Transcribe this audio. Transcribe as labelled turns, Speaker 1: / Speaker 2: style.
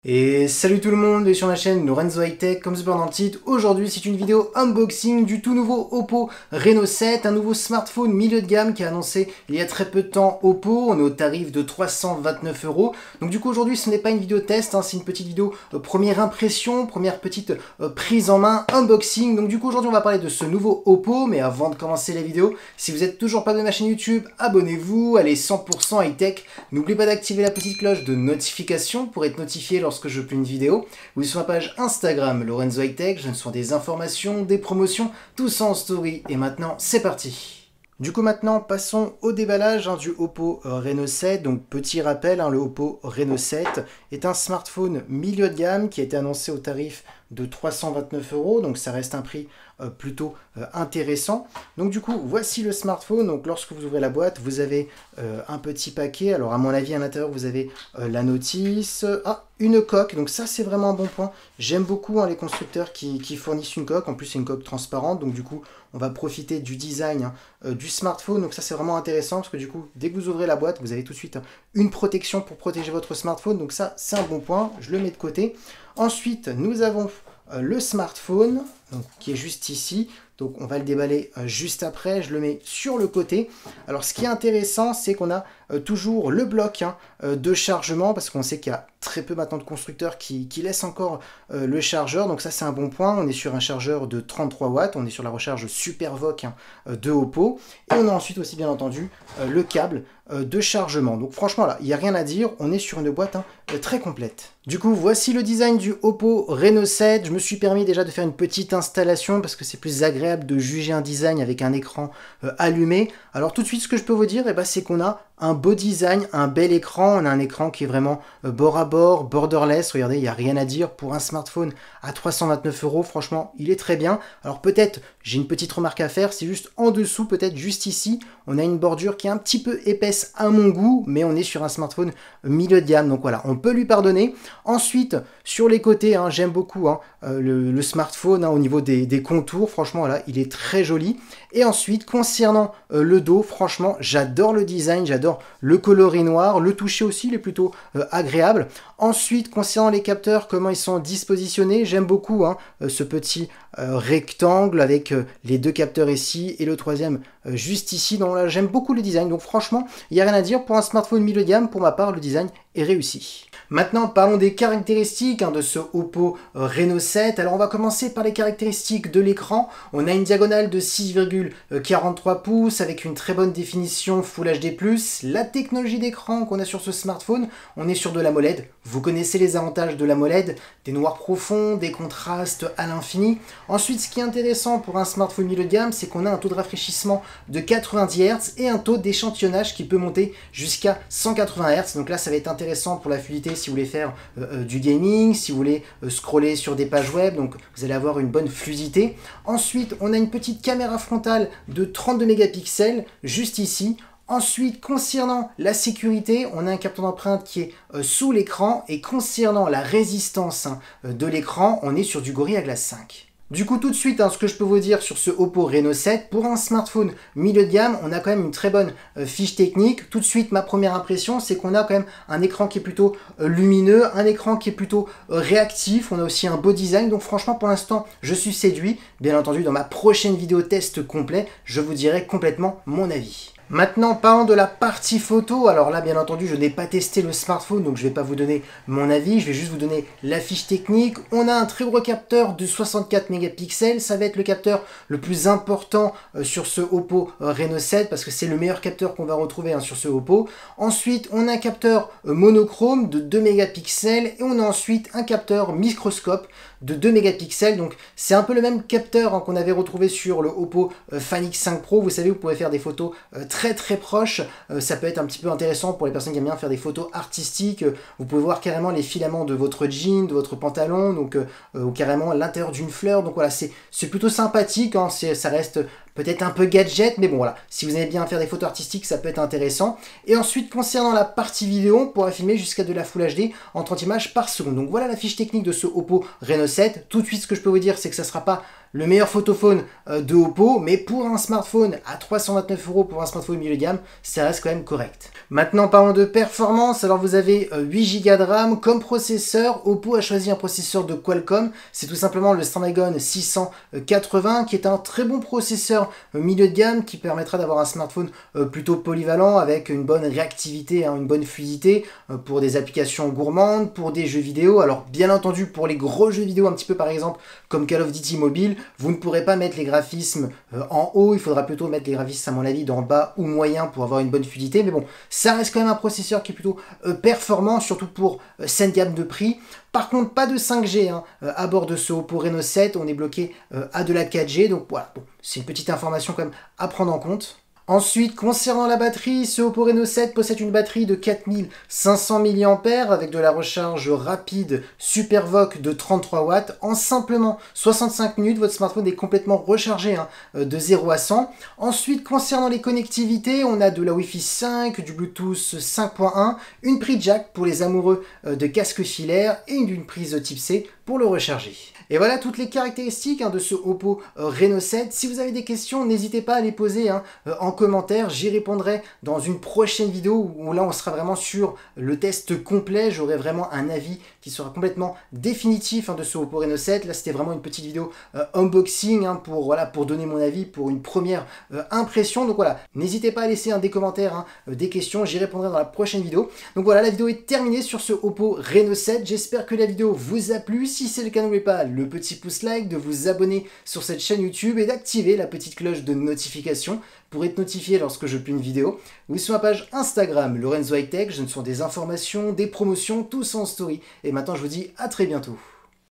Speaker 1: Et salut tout le monde, bienvenue sur ma chaîne Lorenzo High Tech, comme super dans le titre. Aujourd'hui c'est une vidéo unboxing du tout nouveau Oppo Reno 7, un nouveau smartphone milieu de gamme qui a annoncé il y a très peu de temps Oppo. On est au tarif de 329 €. Donc du coup aujourd'hui ce n'est pas une vidéo test, hein, c'est une petite vidéo première impression, première petite prise en main, unboxing. Donc du coup aujourd'hui on va parler de ce nouveau Oppo, mais avant de commencer la vidéo, si vous n'êtes toujours pas de ma chaîne YouTube, abonnez-vous, allez 100% High Tech. N'oubliez pas d'activer la petite cloche de notification pour être notifié lorsque je publie une vidéo, ou sur ma page Instagram Lorenzo High Tech, je donne souvent des informations, des promotions, tout ça en story. Et maintenant, c'est parti. Du coup maintenant, passons au déballage du Oppo Reno 7. Donc petit rappel, le Oppo Reno 7 est un smartphone milieu de gamme qui a été annoncé au tarif de 329 €, donc ça reste un prix plutôt intéressant. Donc du coup, voici le smartphone. Donc lorsque vous ouvrez la boîte, vous avez un petit paquet. Alors à mon avis, à l'intérieur, vous avez la notice, une coque. Donc ça, c'est vraiment un bon point. J'aime beaucoup les constructeurs qui fournissent une coque. En plus, c'est une coque transparente. Donc du coup, on va profiter du design du smartphone. Donc ça, c'est vraiment intéressant parce que du coup, dès que vous ouvrez la boîte, vous avez tout de suite une protection pour protéger votre smartphone. Donc ça, c'est un bon point. Je le mets de côté. Ensuite, nous avons le smartphone donc, qui est juste ici. Donc on va le déballer juste après, je le mets sur le côté. Alors ce qui est intéressant, c'est qu'on a toujours le bloc de chargement, parce qu'on sait qu'il y a très peu maintenant de constructeurs qui laissent encore le chargeur. Donc ça c'est un bon point, on est sur un chargeur de 33 watts, on est sur la recharge SuperVOOC de Oppo. Et on a ensuite aussi bien entendu le câble de chargement. Donc franchement là, il n'y a rien à dire, on est sur une boîte très complète. Du coup, voici le design du Oppo Reno 7. Je me suis permis déjà de faire une petite installation parce que c'est plus agréable de juger un design avec un écran allumé. Alors tout de suite, ce que je peux vous dire, c'est qu'on a un beau design, un bel écran. On a un écran qui est vraiment bord à bord, borderless. Regardez, il n'y a rien à dire pour un smartphone à 329 €. Franchement, il est très bien. Alors peut-être, j'ai une petite remarque à faire, c'est juste en dessous, peut-être juste ici, on a une bordure qui est un petit peu épaisse à mon goût, mais on est sur un smartphone milieu de gamme. Donc voilà, on peut lui pardonner. Ensuite, sur les côtés, j'aime beaucoup le smartphone au niveau des contours. Franchement, là, il est très joli. Et ensuite, concernant le dos, franchement, j'adore le design, j'adore le coloris noir. Le toucher aussi, il est plutôt agréable. Ensuite, concernant les capteurs, comment ils sont dispositionnés, j'aime beaucoup ce petit rectangle avec les deux capteurs ici et le troisième juste ici. Donc là, j'aime beaucoup le design. Donc franchement, il n'y a rien à dire. Pour un smartphone milieu de gamme, pour ma part, le design est réussi. Maintenant, parlons des caractéristiques de ce Oppo Reno 7. Alors, on va commencer par les caractéristiques de l'écran. On a une diagonale de 6,43 pouces avec une très bonne définition Full HD+. La technologie d'écran qu'on a sur ce smartphone, on est sur de l'AMOLED. Vous connaissez les avantages de l'AMOLED, des noirs profonds, des contrastes à l'infini. Ensuite, ce qui est intéressant pour un smartphone milieu de gamme, c'est qu'on a un taux de rafraîchissement de 90 Hz et un taux d'échantillonnage qui peut monter jusqu'à 180 Hz. Donc là, ça va être intéressant pour la fluidité si vous voulez faire du gaming, si vous voulez scroller sur des pages web, donc vous allez avoir une bonne fluidité. Ensuite, on a une petite caméra frontale de 32 mégapixels juste ici. Ensuite, concernant la sécurité, on a un capteur d'empreinte qui est sous l'écran, et concernant la résistance de l'écran, on est sur du Gorilla Glass 5. Du coup, tout de suite, ce que je peux vous dire sur ce Oppo Reno 7, pour un smartphone milieu de gamme, on a quand même une très bonne fiche technique. Tout de suite, ma première impression, c'est qu'on a quand même un écran qui est plutôt lumineux, un écran qui est plutôt réactif. On a aussi un beau design. Donc franchement, pour l'instant, je suis séduit. Bien entendu, dans ma prochaine vidéo test complet, je vous dirai complètement mon avis. Maintenant, parlons de la partie photo. Alors là, bien entendu, je n'ai pas testé le smartphone, donc je ne vais pas vous donner mon avis. Je vais juste vous donner la fiche technique. On a un très gros capteur de 64 mégapixels. Ça va être le capteur le plus important sur ce Oppo Reno 7, parce que c'est le meilleur capteur qu'on va retrouver sur ce Oppo. Ensuite, on a un capteur monochrome de 2 mégapixels. Et on a ensuite un capteur microscope de 2 mégapixels. Donc c'est un peu le même capteur qu'on avait retrouvé sur le Oppo Find X5 Pro. Vous savez, vous pouvez faire des photos très proches. Ça peut être un petit peu intéressant pour les personnes qui aiment bien faire des photos artistiques. Vous pouvez voir carrément les filaments de votre jean, de votre pantalon, donc ou carrément l'intérieur d'une fleur. Donc voilà, c'est plutôt sympathique, ça reste peut-être un peu gadget, mais bon voilà, si vous aimez bien faire des photos artistiques, ça peut être intéressant. Et ensuite, concernant la partie vidéo, on pourra filmer jusqu'à de la Full HD en 30 images par seconde. Donc voilà la fiche technique de ce Oppo Reno 7. Tout de suite, ce que je peux vous dire, c'est que ça ne sera pas le meilleur photophone de Oppo, mais pour un smartphone à 329 €, pour un smartphone milieu de gamme, ça reste quand même correct. Maintenant, parlons de performance. Alors vous avez 8 Go de RAM. Comme processeur, Oppo a choisi un processeur de Qualcomm. C'est tout simplement le Snapdragon 680, qui est un très bon processeur milieu de gamme, qui permettra d'avoir un smartphone plutôt polyvalent, avec une bonne réactivité, une bonne fluidité, pour des applications gourmandes, pour des jeux vidéo. Alors bien entendu, pour les gros jeux vidéo, un petit peu par exemple, comme Call of Duty Mobile, vous ne pourrez pas mettre les graphismes en haut, il faudra plutôt mettre les graphismes à mon avis dans bas ou moyen pour avoir une bonne fluidité, mais bon, ça reste quand même un processeur qui est plutôt performant, surtout pour cette gamme de prix. Par contre, pas de 5G à bord de ce Oppo Reno 7, on est bloqué à de la 4G, donc voilà, bon, c'est une petite information quand même à prendre en compte. Ensuite, concernant la batterie, ce Oppo Reno 7 possède une batterie de 4500 mAh avec de la recharge rapide SuperVOOC de 33 watts. En simplement 65 minutes, votre smartphone est complètement rechargé de 0 à 100. Ensuite, concernant les connectivités, on a de la Wi-Fi 5, du Bluetooth 5.1, une prise jack pour les amoureux de casques filaires et une prise type C pour le recharger. Et voilà toutes les caractéristiques de ce Oppo Reno 7. Si vous avez des questions, n'hésitez pas à les poser en commentaire. J'y répondrai dans une prochaine vidéo où là on sera vraiment sur le test complet. J'aurai vraiment un avis qui sera complètement définitif de ce Oppo Reno 7. Là c'était vraiment une petite vidéo unboxing pour donner mon avis, pour une première impression. Donc voilà, n'hésitez pas à laisser des commentaires, des questions. J'y répondrai dans la prochaine vidéo. Donc voilà, la vidéo est terminée sur ce Oppo Reno 7. J'espère que la vidéo vous a plu. Si c'est le cas, n'oubliez pas le petit pouce like, de vous abonner sur cette chaîne YouTube et d'activer la petite cloche de notification pour être notifié lorsque je publie une vidéo. Ou sur ma page Instagram, Lorenzo High Tech, je donne sur des informations, des promotions, tout ça en story. Et maintenant, je vous dis à très bientôt.